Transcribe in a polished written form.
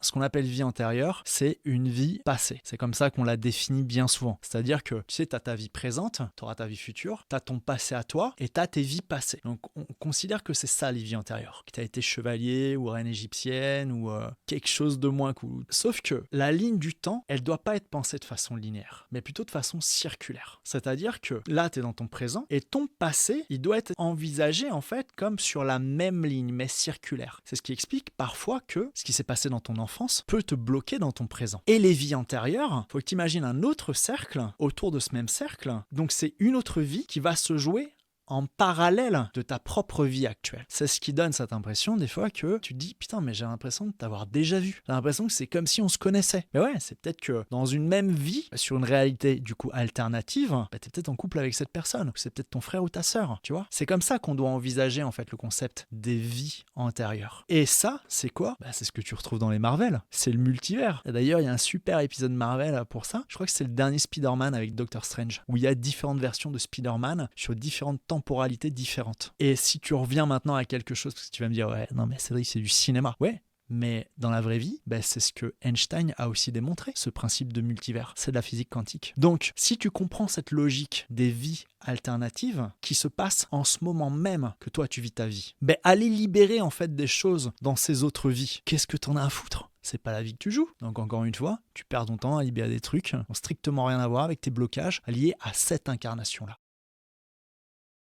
ce qu'on appelle vie antérieure, c'est une vie passée. C'est comme ça qu'on la définit bien souvent. C'est-à-dire que, tu sais, tu as ta vie présente, tu auras ta vie future, tu as ton passé à toi et tu as tes vies passées. Donc, on considère que c'est ça les vies antérieures. Que tu as été chevalier ou reine égyptienne ou quelque chose de moins cool. Sauf que la ligne du temps, elle doit pas être pensée de façon linéaire, mais plutôt de façon circulaire. C'est-à-dire que là, tu es dans ton présent et ton passé, il doit être envisagé en fait comme sur la même ligne, mais circulaire. C'est ce qui explique parfois que ce qui s'est passé dans ton enfance peut te bloquer dans ton présent. Et les vies antérieures, faut que tu imagines un autre cercle autour de ce même cercle. Donc c'est une autre vie qui va se jouer en parallèle de ta propre vie actuelle. C'est ce qui donne cette impression des fois que tu te dis putain mais j'ai l'impression de t'avoir déjà vu. J'ai l'impression que c'est comme si on se connaissait. Mais ouais, c'est peut-être que dans une même vie, sur une réalité du coup alternative, t'es peut-être en couple avec cette personne, ou c'est peut-être ton frère ou ta sœur, tu vois. C'est comme ça qu'on doit envisager en fait le concept des vies antérieures. Et ça, c'est quoi ? C'est ce que tu retrouves dans les Marvel. C'est le multivers. Et d'ailleurs, il y a un super épisode Marvel pour ça. Je crois que c'est le dernier Spider-Man avec Doctor Strange, où il y a différentes versions de Spider-Man sur différentes temporalités différentes. Et si tu reviens maintenant à quelque chose, parce que tu vas me dire ouais, non mais Cédric, c'est du cinéma. Ouais, mais dans la vraie vie, c'est ce que Einstein a aussi démontré, ce principe de multivers. C'est de la physique quantique. Donc, si tu comprends cette logique des vies alternatives qui se passent en ce moment même que toi tu vis ta vie, aller libérer en fait des choses dans ces autres vies. Qu'est-ce que t'en as à foutre ? C'est pas la vie que tu joues. Donc encore une fois, tu perds ton temps à libérer des trucs qui n'ont strictement rien à voir avec tes blocages liés à cette incarnation-là.